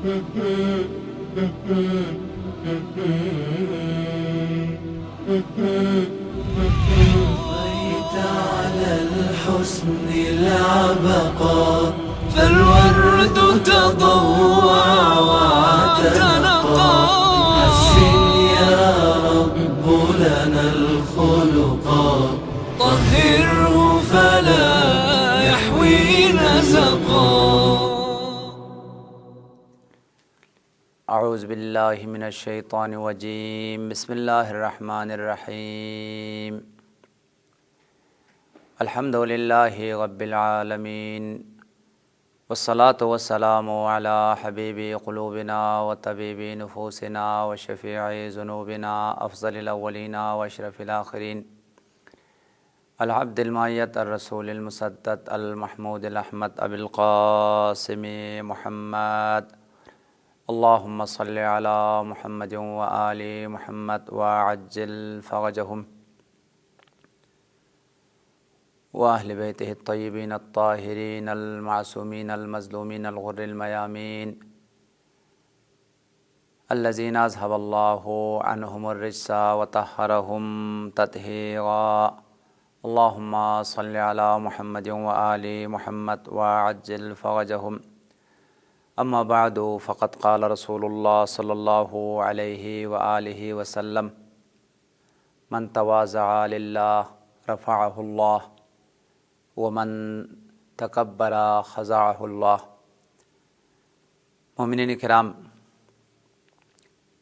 طفيت على الحسن العبقى فالورد تضوع واعتنقا حسن يا رب لنا الخلقا طهره فلا يحوي نزقا. اعوذ باللہ من الشیطان الرجیم. بسم اللہ الرحمن الرحیم. الحمد للہ رب العالمین والصلاة والسلام علی حبیب قلوبنا وطبیب نفوسنا وشفیع ذنوبنا افضل الاولین واشرف الاخرین العبد المعیت الرسول المسدد المحمود الاحمد ابی القاسم محمد. اللہم صلی علی محمد وآل محمد وعجل فرجہم وأهل بيته الطيبين الطاهرين المعصومين المظلومين الغر الميامين الذين أذهب الله عنهم الرجس وطهرهم تطهيرا. اللهم صل على محمد وآل محمد وعجل فرجهم. اما بعد فقد قال رسول الله صلى الله عليه وآله وسلم من تواضع لله رفعه الله ومن تکبر خضعہ اللہ. مومنین کرام،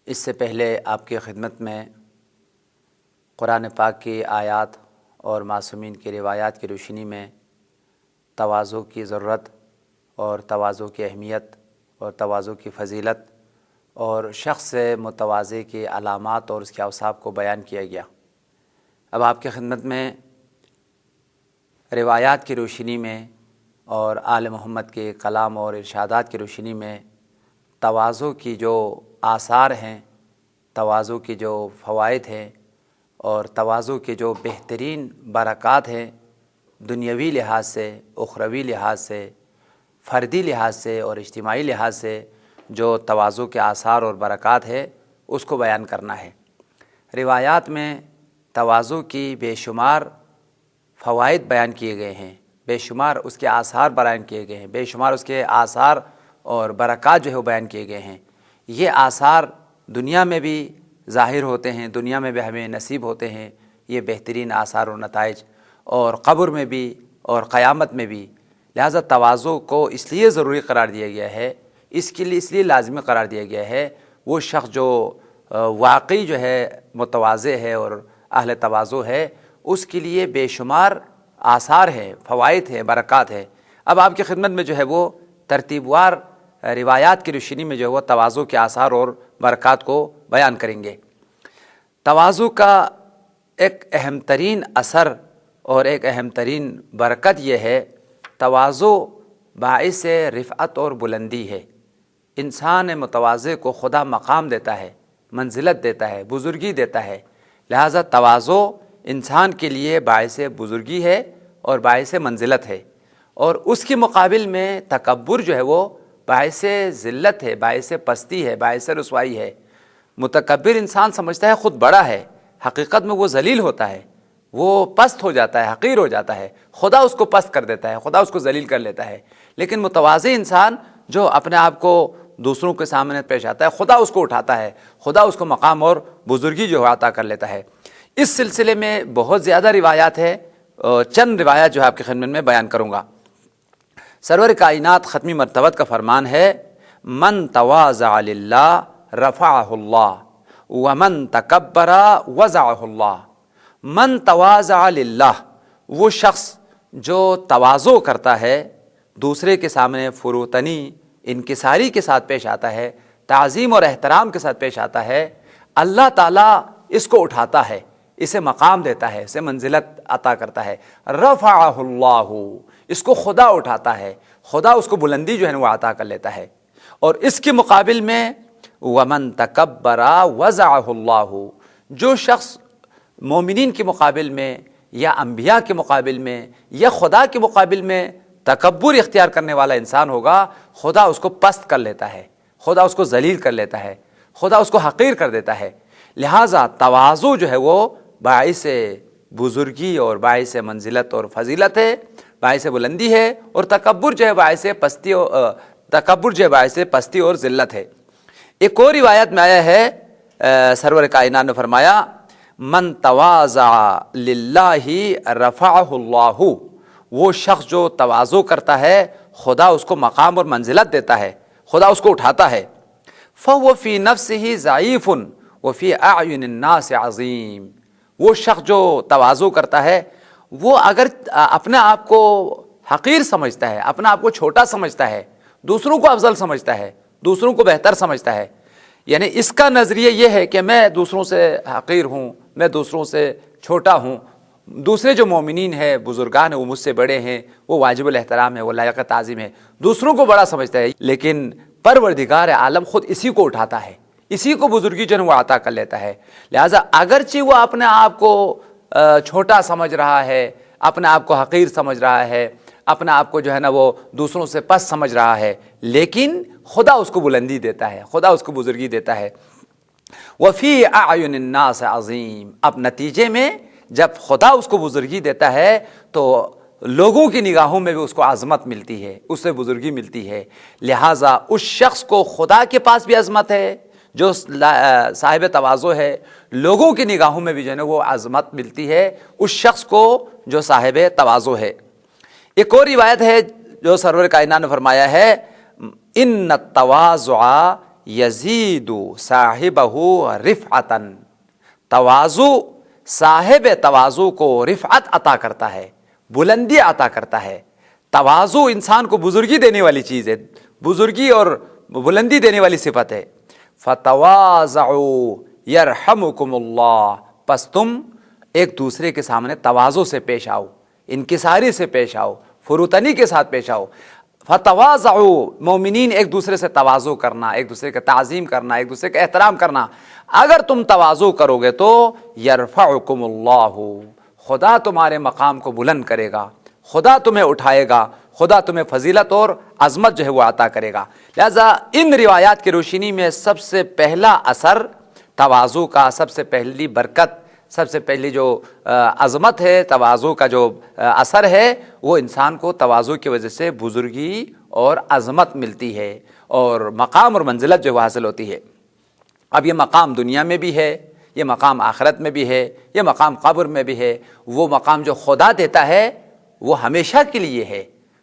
اس سے پہلے آپ کی خدمت میں قرآن پاک کی آیات اور معصومین کی روایات کی روشنی میں تواضع کی ضرورت اور تواضع کی اہمیت اور تواضع کی فضیلت اور شخص متواضع کی علامات اور اس کے اوصاف کو بیان کیا گیا. اب آپ کی خدمت میں روایات کی روشنی میں اور آل محمد کے کلام اور ارشادات کی روشنی میں تواضع کی جو آثار ہیں، تواضع کی جو فوائد ہیں اور تواضع کے جو بہترین برکات ہیں، دنیاوی لحاظ سے، اخروی لحاظ سے، فردی لحاظ سے اور اجتماعی لحاظ سے جو تواضع کے آثار اور برکات ہے، اس کو بیان کرنا ہے. روایات میں تواضع کی بے شمار فوائد بیان کیے گئے ہیں، بے شمار اس کے آثار بیان کیے گئے ہیں، بے شمار اس کے آثار اور برکات جو ہے وہ بیان کیے گئے ہیں. یہ آثار دنیا میں بھی ظاہر ہوتے ہیں، دنیا میں بھی ہمیں نصیب ہوتے ہیں یہ بہترین آثار و نتائج، اور قبر میں بھی اور قیامت میں بھی. لہذا تواضع کو اس لیے ضروری قرار دیا گیا ہے، اس لیے لازمی قرار دیا گیا ہے. وہ شخص جو واقعی جو ہے متواضع ہے اور اہل تواضع ہے، اس کے لیے بے شمار آثار ہیں، فوائد ہیں، برکات ہیں. اب آپ کی خدمت میں جو ہے وہ ترتیب وار روایات کی روشنی میں جو ہے وہ تواضع کے آثار اور برکات کو بیان کریں گے. تواضع کا ایک اہم ترین اثر اور ایک اہم ترین برکت یہ ہے، تواضع باعث رفعت اور بلندی ہے. انسان متواضع کو خدا مقام دیتا ہے، منزلت دیتا ہے، بزرگی دیتا ہے. لہذا تواضع انسان کے لیے باعث بزرگی ہے اور باعث منزلت ہے، اور اس کے مقابل میں تکبر جو ہے وہ باعث ذلت ہے، باعث پستی ہے، باعث رسوائی ہے. متکبر انسان سمجھتا ہے خود بڑا ہے، حقیقت میں وہ ذلیل ہوتا ہے، وہ پست ہو جاتا ہے، حقیر ہو جاتا ہے. خدا اس کو پست کر دیتا ہے، خدا اس کو ذلیل کر لیتا ہے. لیکن متواضع انسان جو اپنے آپ کو دوسروں کے سامنے پیش آتا ہے، خدا اس کو اٹھاتا ہے، خدا اس کو مقام اور بزرگی جو عطا کر لیتا ہے. اس سلسلے میں بہت زیادہ روایات ہے، چند روایات جو ہے آپ کی خدمت میں بیان کروں گا. سرور کائنات ختمی مرتبت کا فرمان ہے، من تواضع للہ رفعہ اللہ ومن تکبر وضعہ اللہ. من تواضع للہ، وہ شخص جو تواضع کرتا ہے، دوسرے کے سامنے فروتنی انکساری کے ساتھ پیش آتا ہے، تعظیم اور احترام کے ساتھ پیش آتا ہے، اللہ تعالیٰ اس کو اٹھاتا ہے، اسے مقام دیتا ہے، اسے منزلت عطا کرتا ہے. رفعہ اللہ، اس کو خدا اٹھاتا ہے، خدا اس کو بلندی جو ہے وہ عطا کر لیتا ہے. اور اس کے مقابل میں ومن تکبر وضعہ اللہ، جو شخص مومنین کے مقابل میں یا انبیاء کے مقابل میں یا خدا کے مقابل میں تکبر اختیار کرنے والا انسان ہوگا، خدا اس کو پست کر لیتا ہے، خدا اس کو ذلیل کر لیتا ہے، خدا اس کو حقیر کر دیتا ہے۔ لہٰذا تواضع جو ہے وہ باعث بزرگی اور باعث منزلت اور فضیلت ہے، باعث بلندی ہے، اور تکبر جو ہے باعث پستی اور ذلت ہے۔ ایک اور روایت میں آیا ہے، سرور کائنات نے فرمایا من تواضع للہ رفعہ اللہ، وہ شخص جو تواضع کرتا ہے خدا اس کو مقام اور منزلت دیتا ہے، خدا اس کو اٹھاتا ہے۔ فَهُوَ فِي نَفْسِهِ ضعیف وَفِي أَعْيُنِ النَّاسِ عظیم، وہ شخص جو تواضع کرتا ہے وہ اگر اپنے آپ کو حقیر سمجھتا ہے، اپنا آپ کو چھوٹا سمجھتا ہے، دوسروں کو افضل سمجھتا ہے، دوسروں کو بہتر سمجھتا ہے، یعنی اس کا نظریہ یہ ہے کہ میں دوسروں سے حقیر ہوں، میں دوسروں سے چھوٹا ہوں، دوسرے جو مومنین ہیں، بزرگان ہیں، وہ مجھ سے بڑے ہیں، وہ واجب الاحترام ہے، وہ لائق تعظیم ہے، دوسروں کو بڑا سمجھتا ہے، لیکن پروردگار عالم خود اسی کو اٹھاتا ہے، اسی کو بزرگی جو ہے وہ عطا کر لیتا ہے۔ لہٰذا اگرچہ وہ اپنے آپ کو چھوٹا سمجھ رہا ہے، اپنے آپ کو حقیر سمجھ رہا ہے، اپنے آپ کو جو ہے نا وہ دوسروں سے پس سمجھ رہا ہے، لیکن خدا اس کو بلندی دیتا ہے، خدا اس کو بزرگی دیتا ہے۔ وفی اعین الناس عظیم، اب نتیجے میں جب خدا اس کو بزرگی دیتا ہے تو لوگوں کی نگاہوں میں بھی اس کو عظمت ملتی ہے، اس سے بزرگی ملتی ہے۔ لہٰذا اس شخص کو خدا کے پاس بھی عظمت ہے، جو صاحب تواضع ہے، لوگوں کی نگاہوں میں بھی جو ہے نا وہ عظمت ملتی ہے اس شخص کو جو صاحب تواضع ہے۔ ایک اور روایت ہے جو سرور کائنات نے فرمایا ہے ان التواضع یزید صاحبہ رفعۃ، تواضع صاحب تواضع کو رفعت عطا کرتا ہے، بلندی عطا کرتا ہے۔ تواضع انسان کو بزرگی دینے والی چیز ہے، بزرگی اور بلندی دینے والی صفت ہے۔ فتواضعوا یرحمکم اللہ، پس تم ایک دوسرے کے سامنے تواضع سے پیش آؤ، انکساری سے پیش آؤ، فروتنی کے ساتھ پیش آؤ۔ فتواضعوا، مومنین ایک دوسرے سے تواضع کرنا، ایک دوسرے کا تعظیم کرنا، ایک دوسرے کا احترام کرنا۔ اگر تم تواضع کرو گے تو یرفعکم اللہ، خدا تمہارے مقام کو بلند کرے گا، خدا تمہیں اٹھائے گا، خدا تمہیں فضیلت اور عظمت جو ہے وہ عطا کرے گا۔ لہذا ان روایات کی روشنی میں سب سے پہلا اثر تواضع کا، سب سے پہلی برکت، سب سے پہلی جو عظمت ہے تواضع کا، جو اثر ہے وہ انسان کو تواضع کی وجہ سے بزرگی اور عظمت ملتی ہے اور مقام اور منزلت جو حاصل ہوتی ہے۔ اب یہ مقام دنیا میں بھی ہے، یہ مقام آخرت میں بھی ہے، یہ مقام قبر میں بھی ہے۔ وہ مقام جو خدا دیتا ہے وہ ہمیشہ کے لیے ہے۔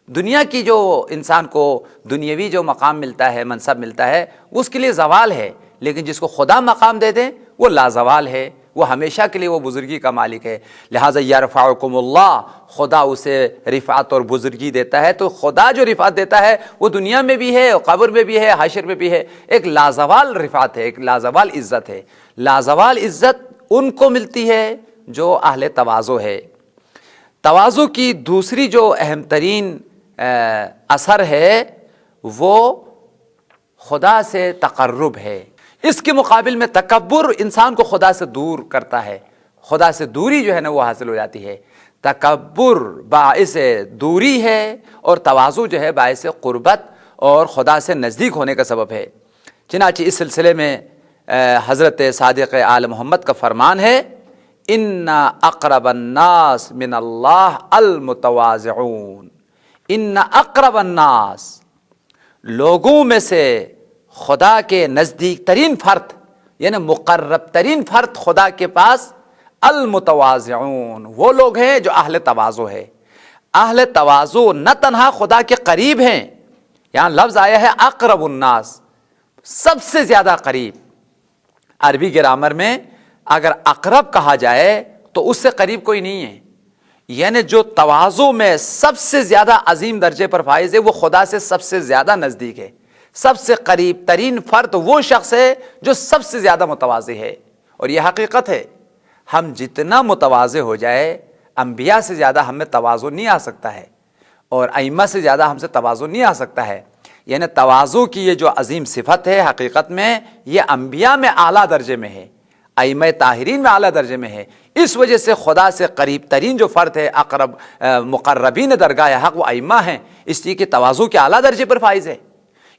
دنیا کی جو انسان کو دنیاوی جو مقام ملتا ہے، منصب ملتا ہے، اس کے لیے زوال ہے، لیکن جس کو خدا مقام دے دے وہ لازوال ہے، وہ ہمیشہ کے لیے وہ بزرگی کا مالک ہے۔ لہٰذا یرفعکم اللہ، خدا اسے رفعت اور بزرگی دیتا ہے۔ تو خدا جو رفعت دیتا ہے وہ دنیا میں بھی ہے، قبر میں بھی ہے، حشر میں بھی ہے، ایک لازوال رفعت ہے، ایک لازوال عزت ہے۔ لازوال عزت ان کو ملتی ہے جو اہل تواضع ہے۔ تواضع کی دوسری جو اہم ترین اثر ہے وہ خدا سے تقرب ہے۔ اس کے مقابل میں تکبر انسان کو خدا سے دور کرتا ہے، خدا سے دوری جو ہے نا وہ حاصل ہو جاتی ہے۔ تکبر باعث دوری ہے اور تواضع جو ہے باعث قربت اور خدا سے نزدیک ہونے کا سبب ہے۔ چنانچہ اس سلسلے میں حضرت صادق آل محمد کا فرمان ہے ان اقرب الناس من اللہ المتواضعون، ان اقرب الناس، لوگوں میں سے خدا کے نزدیک ترین فرد یعنی مقرب ترین فرد خدا کے پاس المتواضعون، وہ لوگ ہیں جو اہل تواضع ہے۔ اہل تواضع نہ تنہا خدا کے قریب ہیں، یہاں لفظ آیا ہے اقرب الناس، سب سے زیادہ قریب۔ عربی گرامر میں اگر اقرب کہا جائے تو اس سے قریب کوئی نہیں ہے، یعنی جو تواضع میں سب سے زیادہ عظیم درجے پر فائز ہے وہ خدا سے سب سے زیادہ نزدیک ہے۔ سب سے قریب ترین فرد وہ شخص ہے جو سب سے زیادہ متواضع ہے، اور یہ حقیقت ہے۔ ہم جتنا متواضع ہو جائے، انبیاء سے زیادہ ہم میں تواضع نہیں آ سکتا ہے، اور ائمہ سے زیادہ ہم سے تواضع نہیں آ سکتا ہے۔ یعنی تواضع کی یہ جو عظیم صفت ہے حقیقت میں یہ انبیاء میں اعلیٰ درجے میں ہے، ائمہ طاہرین میں اعلیٰ درجے میں ہے۔ اس وجہ سے خدا سے قریب ترین جو فرد ہے، اقرب مقربین درگاہ حق، وہ ائمہ ہیں، اس لیے کہ تواضع کے اعلیٰ درجے پر فائز ہے۔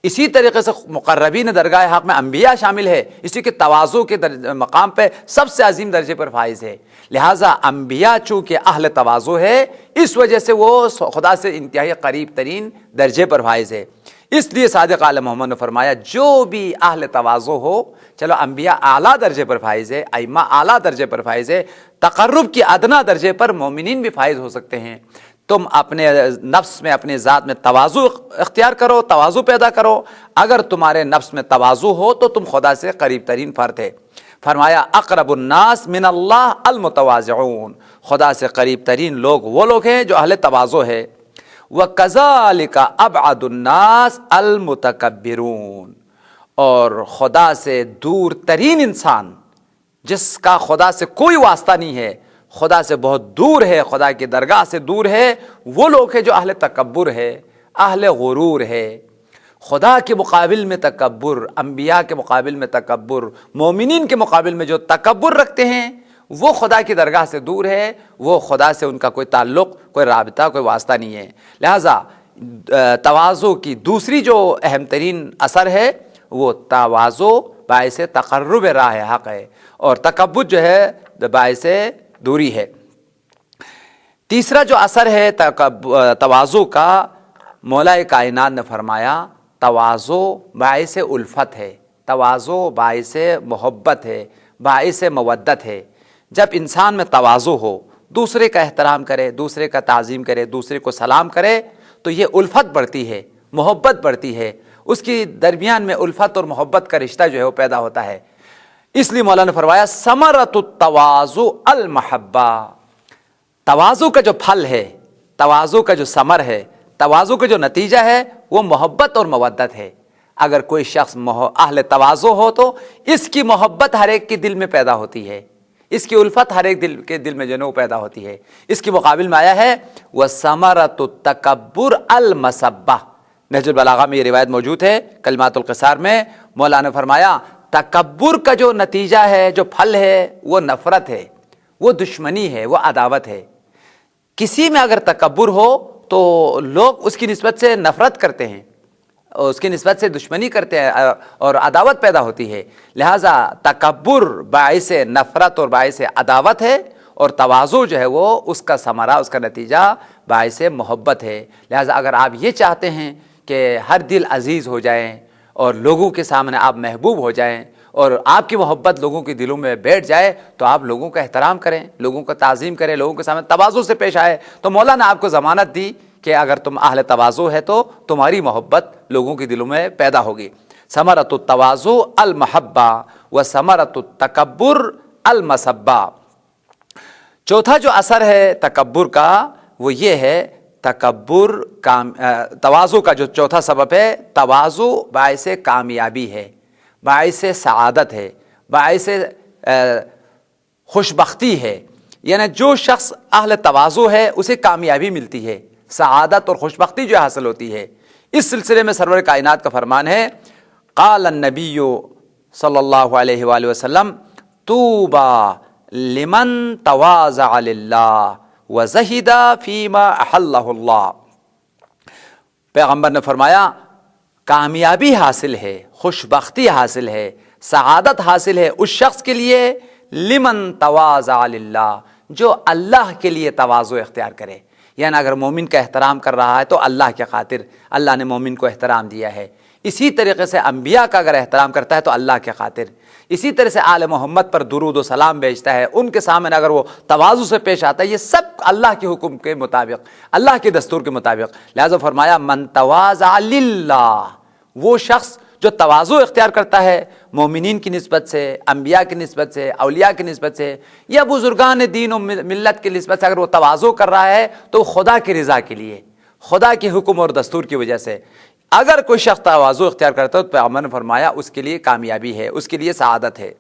اسی طریقے سے مقربین درگاہ حق میں انبیاء شامل ہے، اسی کے تواضع کے مقام پہ سب سے عظیم درجے پر فائز ہے۔ لہٰذا انبیاء چونکہ اہل تواضع ہے، اس وجہ سے وہ خدا سے انتہائی قریب ترین درجے پر فائز ہے۔ اس لیے صادق عالم محمد نے فرمایا جو بھی اہل تواضع ہو، چلو انبیاء اعلیٰ درجے پر فائز ہے، ائمہ اعلیٰ درجے پر فائز ہے، تقرب کی ادنا درجے پر مومنین بھی فائز ہو سکتے ہیں۔ تم اپنے نفس میں، اپنے ذات میں تواضع اختیار کرو، تواضع پیدا کرو۔ اگر تمہارے نفس میں تواضع ہو تو تم خدا سے قریب ترین فرد ہے۔ فرمایا اقرب الناس من اللہ المتواضعون، خدا سے قریب ترین لوگ وہ لوگ ہیں جو اہل تواضع ہے۔ وَكَذَلِكَ أَبْعَدُ النَّاسِ الْمُتَكَبِّرُونَ، اور خدا سے دور ترین انسان، جس کا خدا سے کوئی واسطہ نہیں ہے، خدا سے بہت دور ہے، خدا کی درگاہ سے دور ہے، وہ لوگ ہیں جو اہل تکبر ہے، اہل غرور ہے۔ خدا کے مقابل میں تکبر، انبیاء کے مقابل میں تکبر، مومنین کے مقابل میں جو تکبر رکھتے ہیں وہ خدا کی درگاہ سے دور ہے، وہ خدا سے ان کا کوئی تعلق، کوئی رابطہ، کوئی واسطہ نہیں ہے۔ لہٰذا تواضع کی دوسری جو اہم ترین اثر ہے وہ تواضع باعث تقرب راہ حق ہے، اور تکبر جو ہے باعث دوری ہے۔ تیسرا جو اثر ہے تواضع کا، مولا کائنات نے فرمایا تواضع باعث الفت ہے، تواضع باعث محبت ہے، باعث مودت ہے۔ جب انسان میں تواضع ہو، دوسرے کا احترام کرے، دوسرے کا تعظیم کرے، دوسرے کو سلام کرے، تو یہ الفت بڑھتی ہے، محبت بڑھتی ہے، اس کی درمیان میں الفت اور محبت کا رشتہ جو ہے وہ پیدا ہوتا ہے۔ اس لیے مولانا نے فرمایا ثمرۃ التواضع المحبہ، تواضع کا جو پھل ہے، تواضع کا جو ثمر ہے، تواضع کا جو نتیجہ ہے وہ محبت اور مودت ہے۔ اگر کوئی شخص اہل تواضع ہو تو اس کی محبت ہر ایک کے دل میں پیدا ہوتی ہے، اس کی الفت ہر ایک دل کے دل میں جو ہے وہ پیدا ہوتی ہے۔ اس کے مقابل میں آیا ہے وَثَمَرَةُ التَّكَبُّرِ الْمَسَبَّةِ، نہج البلاغہ میں یہ روایت موجود ہے، کلمات القصار میں مولانا نے فرمایا تکبر کا جو نتیجہ ہے، جو پھل ہے، وہ نفرت ہے، وہ دشمنی ہے، وہ عداوت ہے۔ کسی میں اگر تکبر ہو تو لوگ اس کی نسبت سے نفرت کرتے ہیں، اور اس کی نسبت سے دشمنی کرتے ہیں اور عداوت پیدا ہوتی ہے۔ لہٰذا تکبر باعث نفرت اور باعث عداوت ہے، اور تواضع جو ہے وہ اس کا ثمرہ، اس کا نتیجہ باعث محبت ہے۔ لہٰذا اگر آپ یہ چاہتے ہیں کہ ہر دل عزیز ہو جائیں اور لوگوں کے سامنے آپ محبوب ہو جائیں اور آپ کی محبت لوگوں کے دلوں میں بیٹھ جائے، تو آپ لوگوں کا احترام کریں، لوگوں کا تعظیم کریں، لوگوں کے سامنے تواضع سے پیش آئے۔ تو مولا نے آپ کو ضمانت دی کہ اگر تم اہل تواضع ہے تو تمہاری محبت لوگوں کے دلوں میں پیدا ہوگی۔ ثمرۃ التواضع المحبہ و ثمرۃ التکبر المسبہ۔ چوتھا جو اثر ہے تکبر کا وہ یہ ہے، تواضع کا جو چوتھا سبب ہے، تواضع باعث کامیابی ہے، باعث سعادت ہے، باعث خوشبختی ہے۔ یعنی جو شخص اہل تواضع ہے اسے کامیابی ملتی ہے، سعادت اور خوشبختی جو حاصل ہوتی ہے۔ اس سلسلے میں سرور کائنات کا فرمان ہے، قال النبی صلی اللہ علیہ وآلہ وسلم طوبی لمن تواضع للہ وزہد فیما احلہ اللہ۔ پیغمبر نے فرمایا کامیابی حاصل ہے، خوشبختی حاصل ہے، سعادت حاصل ہے اس شخص کے لیے لمن تواضع للہ، جو اللہ کے لیے تواضع اختیار کرے۔ یعنی اگر مومن کا احترام کر رہا ہے تو اللہ کے خاطر، اللہ نے مومن کو احترام دیا ہے۔ اسی طریقے سے انبیاء کا اگر احترام کرتا ہے تو اللہ کے خاطر۔ اسی طرح سے آل محمد پر درود و سلام بھیجتا ہے، ان کے سامنے اگر وہ تواضع سے پیش آتا ہے، یہ سب اللہ کے حکم کے مطابق، اللہ کے دستور کے مطابق۔ لہذا فرمایا من تواضع للہ، وہ شخص جو تواضع اختیار کرتا ہے مومنین کی نسبت سے، انبیاء کی نسبت سے، اولیاء کی نسبت سے، یا بزرگان دین و ملت کی نسبت سے اگر وہ تواضع کر رہا ہے تو خدا کی رضا کے لیے، خدا کے حکم اور دستور کی وجہ سے۔ اگر کوئی شخص تواضع اختیار کرتا ہے تو پیغمبر نے فرمایا اس کے لیے کامیابی ہے، اس کے لیے سعادت ہے۔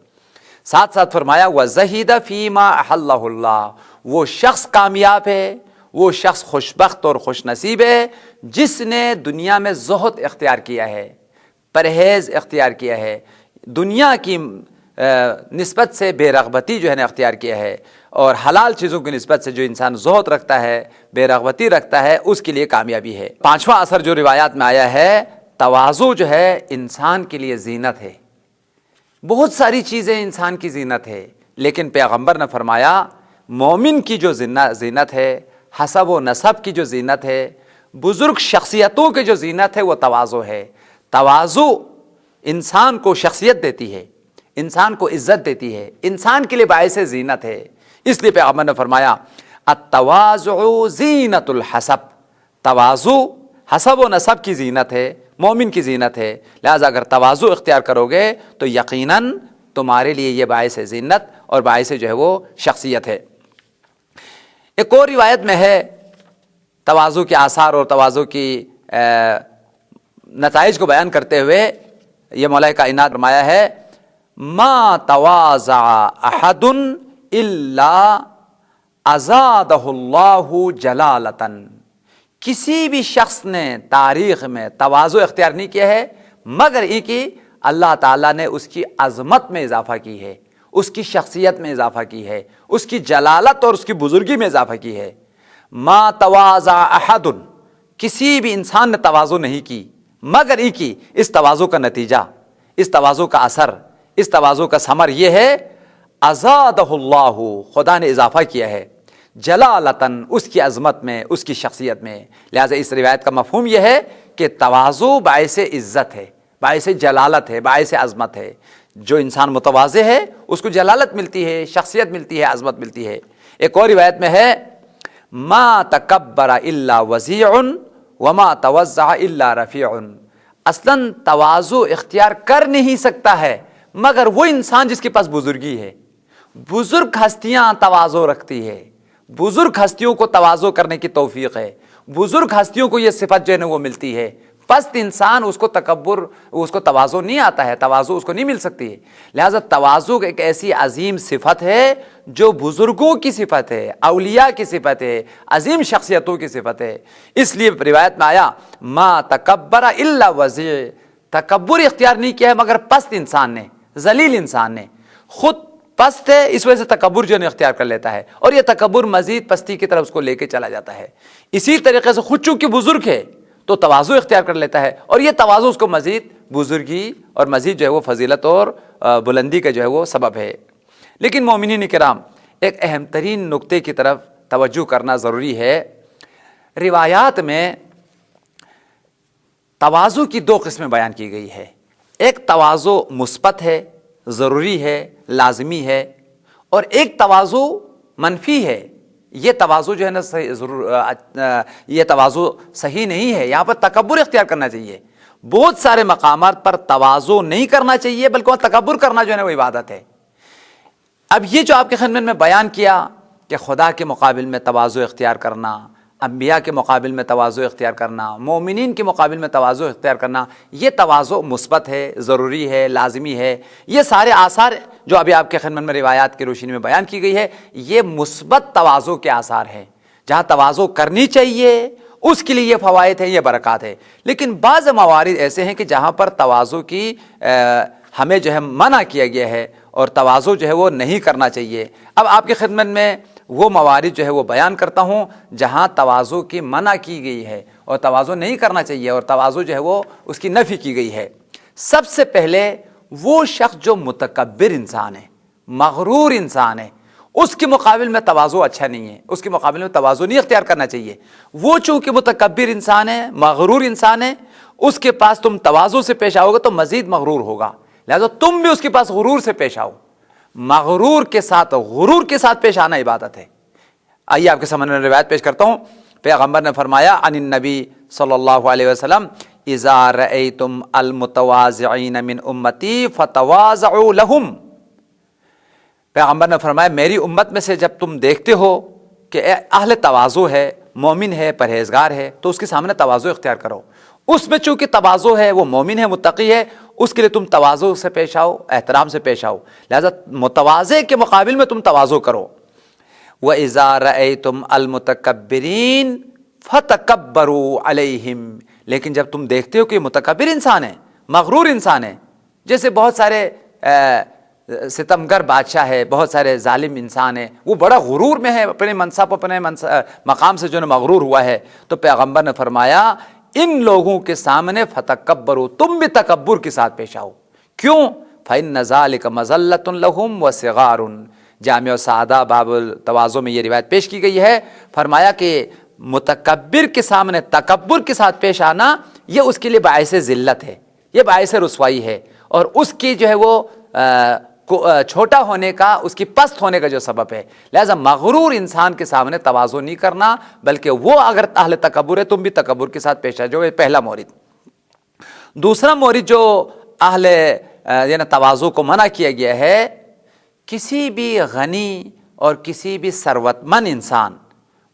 ساتھ ساتھ فرمایا وَزَہِدَ فِيمَا أَحَلَّهُ اللَّهُ، وہ شخص کامیاب ہے، وہ شخص خوشبخت اور خوش نصیب ہے جس نے دنیا میں زہد اختیار کیا ہے، پرہیز اختیار کیا ہے، دنیا کی نسبت سے بے رغبتی جو ہے نا اختیار کیا ہے، اور حلال چیزوں کی نسبت سے جو انسان زہد رکھتا ہے، بے رغبتی رکھتا ہے، اس کے لیے کامیابی ہے۔ پانچواں اثر جو روایات میں آیا ہے تواضع جو ہے انسان کے لیے زینت ہے. بہت ساری چیزیں انسان کی زینت ہے، لیکن پیغمبر نے فرمایا مومن کی جو زینت ہے، حسب و نسب کی جو زینت ہے، بزرگ شخصیتوں کی جو زینت ہے، وہ تواضع ہے. تواضع انسان کو شخصیت دیتی ہے، انسان کو عزت دیتی ہے، انسان کے لیے باعث زینت ہے. اس لیے پیغمبر نے فرمایا التواضع زینت الحسب، تواضع حسب و نسب کی زینت ہے، مومن کی زینت ہے. لہذا اگر تواضع اختیار کرو گے تو یقیناً تمہارے لیے یہ باعث زینت اور باعث جو ہے وہ شخصیت ہے. ایک اور روایت میں ہے تواضع کے آثار اور تواضع کی نتائج کو بیان کرتے ہوئے یہ مولا کائنات فرمایا ہے ما تواضع احد الا ازادہ اللہ جلالتاً. کسی بھی شخص نے تاریخ میں تواضع اختیار نہیں کیا ہے مگر یہ کہ اللہ تعالیٰ نے اس کی عظمت میں اضافہ کی ہے، اس کی شخصیت میں اضافہ کی ہے، اس کی جلالت اور اس کی بزرگی میں اضافہ کی ہے. ما تواضع احد، کسی بھی انسان نے تواضع نہیں کی مگر یہ کہ اس تواضع کا نتیجہ، اس تواضع کا اثر، اس تواضع کا ثمر یہ ہے ازادہ اللہ، خدا نے اضافہ کیا ہے، جلالتاً، اس کی عظمت میں، اس کی شخصیت میں. لہٰذا اس روایت کا مفہوم یہ ہے کہ تواضع باعث عزت ہے، باعث جلالت ہے، باعث عظمت ہے. جو انسان متواضع ہے اس کو جلالت ملتی ہے، شخصیت ملتی ہے، عظمت ملتی ہے. ایک اور روایت میں ہے ما تکبر الا وضیع وما توضع الا رفیع. اصلاً تواضع اختیار کر نہیں سکتا ہے مگر وہ انسان جس کے پاس بزرگی ہے. بزرگ ہستیاں تواضع رکھتی ہے، بزرگ ہستیوں کو تواضع کرنے کی توفیق ہے، بزرگ ہستیوں کو یہ صفت جو ہے وہ ملتی ہے. پست انسان اس کو تکبر، اس کو تواضع نہیں آتا ہے، تواضع اس کو نہیں مل سکتی ہے. لہٰذا تواضع ایک ایسی عظیم صفت ہے جو بزرگوں کی صفت ہے، اولیاء کی صفت ہے، عظیم شخصیتوں کی صفت ہے. اس لیے روایت میں آیا ما تکبر الا وضیع، تکبر اختیار نہیں کیا ہے مگر پست انسان نے، ذلیل انسان نے. خود پست ہے اس وجہ سے تکبر جو ہے اختیار کر لیتا ہے اور یہ تکبر مزید پستی کی طرف اس کو لے کے چلا جاتا ہے. اسی طریقے سے خود چونکہ بزرگ ہے تو تواضع اختیار کر لیتا ہے اور یہ تواضع اس کو مزید بزرگی اور مزید جو ہے وہ فضیلت اور بلندی کا جو ہے وہ سبب ہے. لیکن مومنین کرام، ایک اہم ترین نقطے کی طرف توجہ کرنا ضروری ہے. روایات میں تواضع کی دو قسمیں بیان کی گئی ہے. ایک تواضع مثبت ہے، ضروری ہے، لازمی ہے، اور ایک تواضع منفی ہے. یہ تواضع جو ہے نا یہ تواضع صحیح نہیں ہے. یہاں پر تکبر اختیار کرنا چاہیے. بہت سارے مقامات پر تواضع نہیں کرنا چاہیے بلکہ تکبر کرنا جو ہے نا وہ عبادت ہے. اب یہ جو آپ کے خدمت میں بیان کیا کہ خدا کے مقابل میں تواضع اختیار کرنا، انبیاء کے مقابل میں تواضع اختیار کرنا، مومنین کے مقابل میں تواضع اختیار کرنا، یہ تواضع مثبت ہے، ضروری ہے، لازمی ہے. یہ سارے آثار جو ابھی آپ کے خدمت میں روایات کی روشنی میں بیان کی گئی ہے یہ مثبت تواضع کے آثار ہیں. جہاں تواضع کرنی چاہیے اس کے لیے یہ فوائد ہیں، یہ برکات ہے. لیکن بعض موارد ایسے ہیں کہ جہاں پر تواضع کی ہمیں جو ہے منع کیا گیا ہے اور تواضع جو ہے وہ نہیں کرنا چاہیے. اب آپ کی خدمت میں وہ موارد جو ہے وہ بیان کرتا ہوں جہاں تواضع کی منع کی گئی ہے اور تواضع نہیں کرنا چاہیے اور تواضع جو ہے وہ اس کی نفی کی گئی ہے. سب سے پہلے وہ شخص جو متکبر انسان ہے، مغرور انسان ہے، اس کے مقابل میں تواضع اچھا نہیں ہے، اس کے مقابل میں تواضع نہیں اختیار کرنا چاہیے. وہ چونکہ متکبر انسان ہے، مغرور انسان ہے، اس کے پاس تم تواضع سے پیش آؤ گے تو مزید مغرور ہوگا. لہذا تم بھی اس کے پاس غرور سے پیش آؤ. مغرور کے ساتھ غرور کے ساتھ پیش آنا عبادت ہے. آئیے آپ کے سامنے روایت پیش کرتا ہوں. پیغمبر نے فرمایا عن النبی صلی اللہ علیہ وسلم اذا رأیتم المتواضعین من امتی فتواضعوا لهم. پیغمبر نے فرمایا میری امت میں سے جب تم دیکھتے ہو کہ اہل تواضع ہے، مومن ہے، پرہیزگار ہے، تو اس کے سامنے تواضع اختیار کرو. اس میں چونکہ تواضع ہے، وہ مومن ہے، متقی ہے، اس کے لیے تم تواضع سے پیش آؤ، احترام سے پیش آؤ. لہذا متواضع کے مقابل میں تم تواضع کرو. وَإِذَا رَأَيْتُمْ الْمُتَكَبِّرِينَ فَتَكَبَّرُوا عَلَيْهِمْ. لیکن جب تم دیکھتے ہو کہ متکبر انسان ہے، مغرور انسان ہے، جیسے بہت سارے ستمگر بادشاہ ہے، بہت سارے ظالم انسان ہے، وہ بڑا غرور میں ہے، اپنے منصب اپنے مقام سے جو ہے مغرور ہوا ہے، تو پیغمبر نے فرمایا ان لوگوں کے سامنے فتکبروا، تم بھی تکبر کے ساتھ پیش آؤ. کیوں؟ فإن ذلک مذلۃ لہم وصغار. جامع السعادہ باب التواضع میں یہ روایت پیش کی گئی ہے. فرمایا کہ متکبر کے سامنے تکبر کے ساتھ پیش آنا یہ اس کے لیے باعث ذلت ہے، یہ باعث رسوائی ہے، اور اس کی جو ہے وہ چھوٹا ہونے کا، اس کی پست ہونے کا جو سبب ہے. لہذا مغرور انسان کے سامنے تواضع نہیں کرنا، بلکہ وہ اگر اہل تکبر ہے تم بھی تکبر کے ساتھ پیش آ جاؤ. یہ پہلا مورد. دوسرا مورد جو اہل یعنی تواضع کو منع کیا گیا ہے، کسی بھی غنی اور کسی بھی ثروت مند انسان،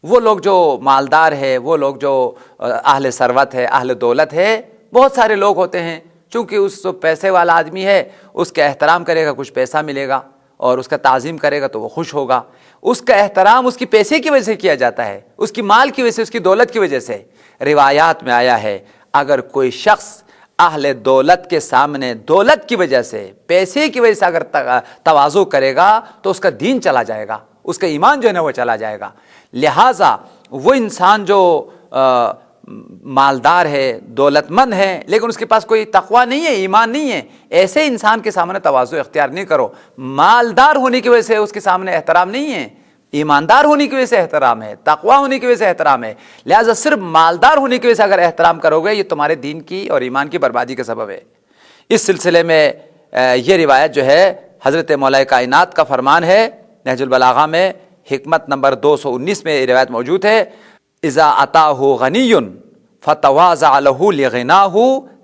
وہ لوگ جو مالدار ہے، وہ لوگ جو اہل ثروت ہے، اہل دولت ہے، بہت سارے لوگ ہوتے ہیں، چونکہ اس پیسے والا آدمی ہے، اس کا احترام کرے گا کچھ پیسہ ملے گا، اور اس کا تعظیم کرے گا تو وہ خوش ہوگا. اس کا احترام اس کی پیسے کی وجہ سے کیا جاتا ہے، اس کی مال کی وجہ سے، اس کی دولت کی وجہ سے. روایات میں آیا ہے اگر کوئی شخص اہل دولت کے سامنے دولت کی وجہ سے، پیسے کی وجہ سے اگر تواضع کرے گا تو اس کا دین چلا جائے گا، اس کا ایمان جو ہے نا وہ چلا جائے گا. لہٰذا وہ انسان جو مالدار ہے، دولت مند ہے، لیکن اس کے پاس کوئی تقویٰ نہیں ہے، ایمان نہیں ہے، ایسے انسان کے سامنے تواضع اختیار نہیں کرو. مالدار ہونے کی وجہ سے اس کے سامنے احترام نہیں ہے، ایماندار ہونے کی وجہ سے احترام ہے، تقویٰ ہونے کی وجہ سے احترام ہے. لہٰذا صرف مالدار ہونے کی وجہ سے اگر احترام کرو گے، یہ تمہارے دین کی اور ایمان کی بربادی کا سبب ہے. اس سلسلے میں یہ روایت جو ہے حضرت مولا کائنات کا فرمان ہے، نہج البلاغہ میں حکمت نمبر 219 میں یہ روایت موجود ہے. اذا اتاہ غنی فتواضع له لغناہ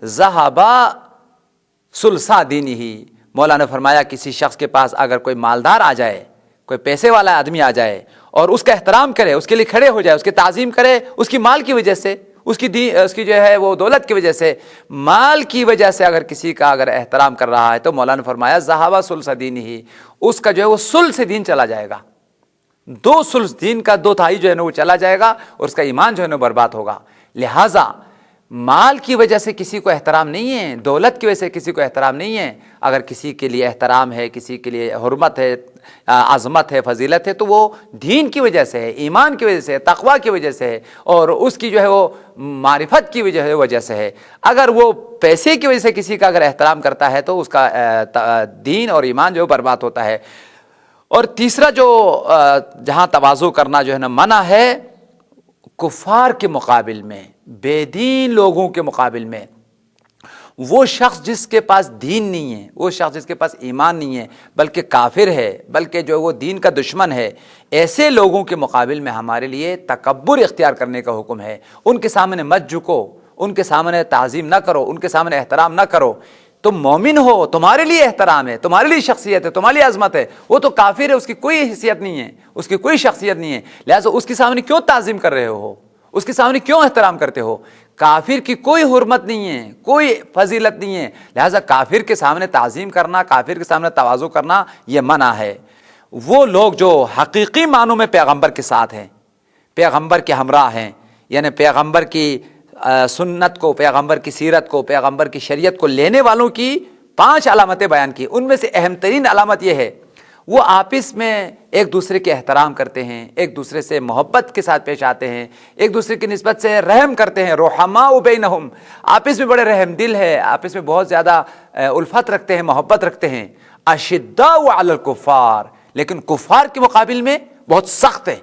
ذهب ثلث دینہ. مولا نے فرمایا کسی شخص کے پاس اگر کوئی مالدار آ جائے، کوئی پیسے والا آدمی آ جائے اور اس کا احترام کرے، اس کے لیے کھڑے ہو جائے، اس کی تعظیم کرے، اس کی مال کی وجہ سے، اس کی جو ہے وہ دولت کی وجہ سے، مال کی وجہ سے اگر کسی کا اگر احترام کر رہا ہے تو مولا نے فرمایا ذهب ثلث دینہ، اس کا جو ہے وہ ثلث دین چلا جائے گا، 2 ثلث دین کا 2/3 جو ہے نا وہ چلا جائے گا، اور اس کا ایمان جو ہے نا برباد ہوگا. لہٰذا مال کی وجہ سے کسی کو احترام نہیں ہے، دولت کی وجہ سے کسی کو احترام نہیں ہے. اگر کسی کے لیے احترام ہے، کسی کے لیے حرمت ہے، عظمت ہے، فضیلت ہے، تو وہ دین کی وجہ سے ہے، ایمان کی وجہ سے ہے، تقویٰ کی وجہ سے ہے، اور اس کی جو ہے وہ معرفت کی وجہ سے ہے. اگر وہ پیسے کی وجہ سے کسی کا اگر احترام کرتا ہے تو اس کا دین اور ایمان جو برباد ہوتا ہے. اور تیسرا جو جہاں تواضع کرنا جو ہے نا منع ہے، کفار کے مقابل میں، بے دین لوگوں کے مقابل میں. وہ شخص جس کے پاس دین نہیں ہے، وہ شخص جس کے پاس ایمان نہیں ہے، بلکہ کافر ہے، بلکہ جو وہ دین کا دشمن ہے، ایسے لوگوں کے مقابل میں ہمارے لیے تکبر اختیار کرنے کا حکم ہے. ان کے سامنے مت جھکو، ان کے سامنے تعظیم نہ کرو، ان کے سامنے احترام نہ کرو. تم مومن ہو، تمہارے لیے احترام ہے، تمہارے لیے شخصیت ہے، تمہارے لیے عظمت ہے. وہ تو کافر ہے، اس کی کوئی حیثیت نہیں ہے، اس کی کوئی شخصیت نہیں ہے. لہٰذا اس کے سامنے کیوں تعظیم کر رہے ہو، اس کے سامنے کیوں احترام کرتے ہو؟ کافر کی کوئی حرمت نہیں ہے، کوئی فضیلت نہیں ہے. لہٰذا کافر کے سامنے تعظیم کرنا، کافر کے سامنے تواضع کرنا یہ منع ہے. وہ لوگ جو حقیقی معنوں میں پیغمبر کے ساتھ ہیں، پیغمبر کے ہمراہ ہیں، یعنی پیغمبر کی سنت کو، پیغمبر کی سیرت کو، پیغمبر کی شریعت کو لینے والوں کی 5 علامتیں بیان کی. ان میں سے اہم ترین علامت یہ ہے وہ آپس میں ایک دوسرے کے احترام کرتے ہیں، ایک دوسرے سے محبت کے ساتھ پیش آتے ہیں، ایک دوسرے کی نسبت سے رحم کرتے ہیں. رحماء بینہم، آپس میں بڑے رحم دل ہے، آپس میں بہت زیادہ الفت رکھتے ہیں، محبت رکھتے ہیں. اشداء علی الکفار، لیکن کفار کے مقابل میں بہت سخت ہیں،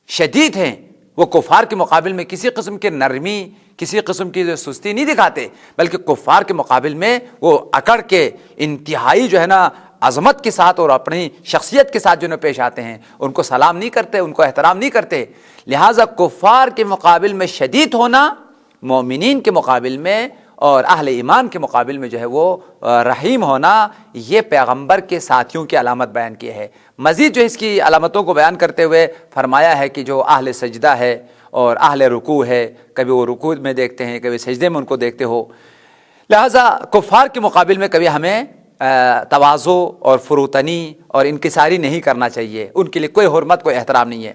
شدید ہیں. وہ کفار کے مقابل میں کسی قسم کی نرمی، کسی قسم کی سستی نہیں دکھاتے، بلکہ کفار کے مقابل میں وہ اکڑ کے انتہائی جو ہے نا عظمت کے ساتھ اور اپنی شخصیت کے ساتھ جو ہے پیش آتے ہیں. ان کو سلام نہیں کرتے، ان کو احترام نہیں کرتے. لہٰذا کفار کے مقابل میں شدید ہونا، مومنین کے مقابل میں اور اہل ایمان کے مقابل میں جو ہے وہ رحیم ہونا، یہ پیغمبر کے ساتھیوں کی علامت بیان کی ہے. مزید جو اس کی علامتوں کو بیان کرتے ہوئے فرمایا ہے کہ جو اہل سجدہ ہے اور اہل رکوع ہے، کبھی وہ رکوع میں دیکھتے ہیں، کبھی سجدے میں ان کو دیکھتے ہو. لہٰذا کفار کے مقابل میں کبھی ہمیں تواضع اور فروتنی اور انکساری نہیں کرنا چاہیے. ان کے لیے کوئی حرمت، کوئی احترام نہیں ہے.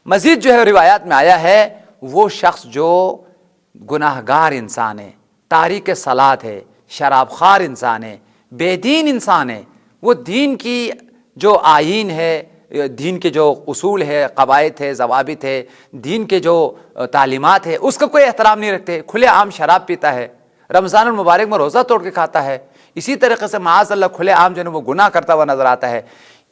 مزید جو ہے روایات میں آیا ہے وہ شخص جو گناہ گار انسان ہے، تارک صلاۃ ہے، شراب خوار انسان ہے، بے دین انسان ہے، وہ دین کی جو آئین ہے، دین کے جو اصول ہے، قواعد ہے، ضوابط ہے، دین کے جو تعلیمات ہے، اس کا کوئی احترام نہیں رکھتے، کھلے عام شراب پیتا ہے، رمضان المبارک میں روزہ توڑ کے کھاتا ہے، اسی طریقے سے معاذ اللہ کھلے عام جو ہے وہ گناہ کرتا ہوا نظر آتا ہے،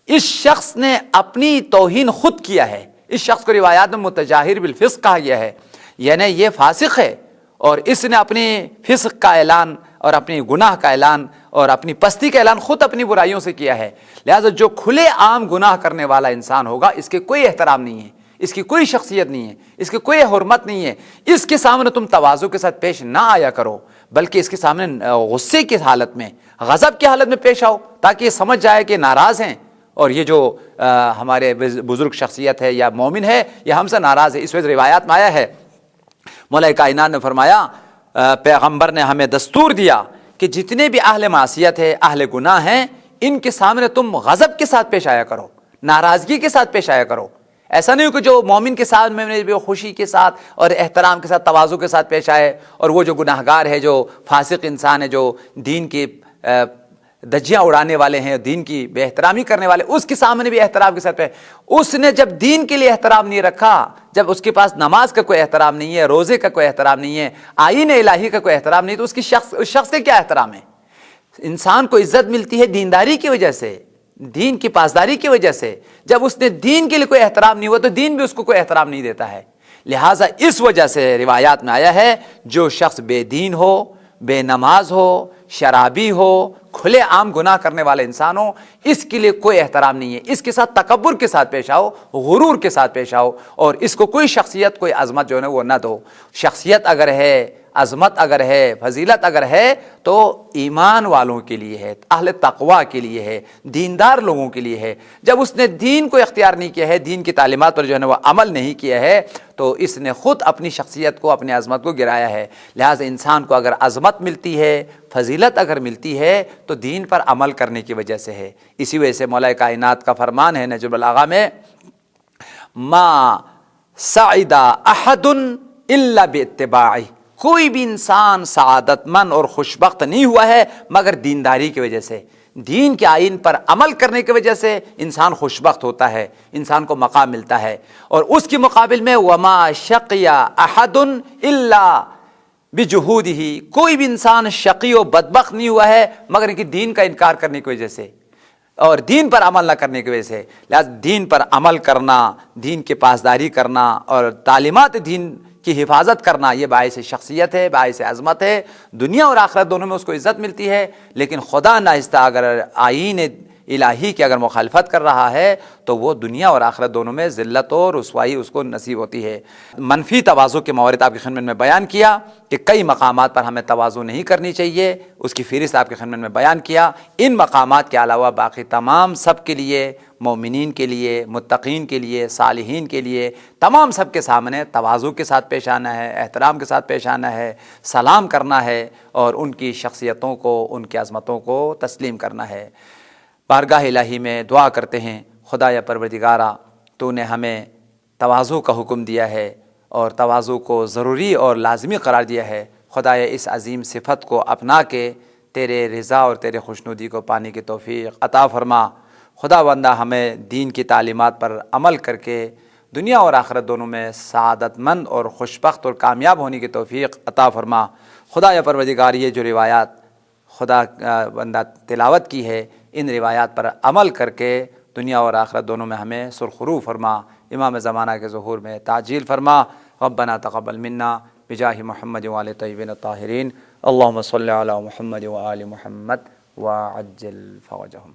اس شخص نے اپنی توہین خود کیا ہے۔ اس شخص کو روایات میں متجاہر بالفسق کہا گیا ہے، یعنی یہ فاسق ہے اور اس نے اپنی فسق کا اعلان اور اپنی گناہ کا اعلان اور اپنی پستی کا اعلان خود اپنی برائیوں سے کیا ہے۔ لہذا جو کھلے عام گناہ کرنے والا انسان ہوگا، اس کے کوئی احترام نہیں ہے، اس کی کوئی شخصیت نہیں ہے، اس کی کوئی حرمت نہیں ہے، اس کے سامنے تم تواضع کے ساتھ پیش نہ آیا کرو، بلکہ اس کے سامنے غصے کی حالت میں، غضب کی حالت میں پیش آؤ، تاکہ یہ سمجھ جائے کہ ناراض ہیں اور یہ جو ہمارے بزرگ شخصیت ہے یا مومن ہے یہ ہم سے ناراض ہے۔ اس وجہ روایات میں آیا ہے، مولا کائنات نے فرمایا، پیغمبر نے ہمیں دستور دیا کہ جتنے بھی اہل معصیت ہے، اہل گناہ ہیں، ان کے سامنے تم غضب کے ساتھ پیش آیا کرو، ناراضگی کے ساتھ پیش آیا کرو۔ ایسا نہیں ہو کہ جو مومن کے ساتھ میں بھی خوشی کے ساتھ اور احترام کے ساتھ، تواضع کے ساتھ پیش آئے، اور وہ جو گناہگار ہے، جو فاسق انسان ہے، جو دین کی دجیاں اڑانے والے ہیں، دین کی بے احترامی کرنے والے، اس کے سامنے بھی احترام کے ساتھ اس نے جب دین کے لیے احترام نہیں رکھا، جب اس کے پاس نماز کا کوئی احترام نہیں ہے، روزے کا کوئی احترام نہیں ہے، آئین الہی کا کوئی احترام نہیں، تو اس شخص کا کیا احترام ہے؟ انسان کو عزت ملتی ہے دینداری کی وجہ سے، دین کی پاسداری کی وجہ سے۔ جب اس نے دین کے لیے کوئی احترام نہیں ہوا تو دین بھی اس کو کوئی احترام نہیں دیتا ہے۔ لہٰذا اس وجہ سے روایات میں آیا ہے، جو شخص بے دین ہو، بے نماز ہو، شرابی ہو، کھلے عام گناہ کرنے والے انسان ہو، اس کے لیے کوئی احترام نہیں ہے، اس کے ساتھ تکبر کے ساتھ پیش آؤ، غرور کے ساتھ پیش آؤ، اور اس کو کوئی شخصیت، کوئی عظمت جو ہے وہ نہ دو۔ شخصیت اگر ہے، عظمت اگر ہے، فضیلت اگر ہے تو ایمان والوں کے لیے ہے، اہل تقوی کے لیے ہے، دیندار لوگوں کے لیے ہے۔ جب اس نے دین کو اختیار نہیں کیا ہے، دین کی تعلیمات پر جو ہے وہ عمل نہیں کیا ہے، تو اس نے خود اپنی شخصیت کو، اپنی عظمت کو گرایا ہے۔ لہٰذا انسان کو اگر عظمت ملتی ہے، فضیلت اگر ملتی ہے تو دین پر عمل کرنے کی وجہ سے ہے۔ اسی وجہ سے مولا کائنات کا فرمان ہے نجم البلاغہ میں، ما سعد احد الا باتباعہ، کوئی بھی انسان سعادت مند اور خوشبخت نہیں ہوا ہے مگر دینداری کی وجہ سے، دین کے آئین پر عمل کرنے کی وجہ سے انسان خوشبخت ہوتا ہے، انسان کو مقام ملتا ہے۔ اور اس کے مقابل میں وما شقی احد الا بجہودہ، کوئی بھی انسان شقی و بدبخت نہیں ہوا ہے مگر ان کی دین کا انکار کرنے کی وجہ سے اور دین پر عمل نہ کرنے کی وجہ سے۔ لہذا دین پر عمل کرنا، دین کی پاسداری کرنا اور تعلیمات دین کی حفاظت کرنا، یہ باعث شخصیت ہے، باعث عظمت ہے، دنیا اور آخرت دونوں میں اس کو عزت ملتی ہے۔ لیکن خدا ناہستہ اگر آئین الہی کی اگر مخالفت کر رہا ہے تو وہ دنیا اور آخرت دونوں میں ذلت اور رسوائی اس کو نصیب ہوتی ہے۔ منفی تواضع کے موارد آپ کی خدمت میں بیان کیا کہ کئی مقامات پر ہمیں تواضع نہیں کرنی چاہیے، اس کی فہرست آپ کی خدمت میں بیان کیا۔ ان مقامات کے علاوہ باقی تمام سب کے لیے، مومنین کے لیے، متقین کے لیے، صالحین کے لیے، تمام سب کے سامنے تواضع کے ساتھ پیش آنا ہے، احترام کے ساتھ پیش آنا ہے، سلام کرنا ہے اور ان کی شخصیتوں کو، ان کی عظمتوں کو تسلیم کرنا ہے۔ بارگاہ الہی میں دعا کرتے ہیں، خدا یا پروردگارا، تو نے ہمیں تواضع کا حکم دیا ہے اور تواضع کو ضروری اور لازمی قرار دیا ہے۔ خدایا اس عظیم صفت کو اپنا کے تیرے رضا اور تیرے خوشنودی کو پانے کی توفیق عطا فرما۔ خدا بندہ ہمیں دین کی تعلیمات پر عمل کر کے دنیا اور آخرت دونوں میں سعادت مند اور خوشبخت اور کامیاب ہونے کی توفیق عطا فرما۔ خدا یا پروردگار، یہ جو روایات خدا بندہ تلاوت کی ہے، ان روایات پر عمل کر کے دنیا اور آخرت دونوں میں ہمیں سرخرو فرما، امام زمانہ کے ظہور میں تعجیل فرما۔ ربنا تقبل منا بجاہ محمد وآل طیبین الطاہرین، اللہم صلی علی محمد وآل محمد وعجل فرجہم۔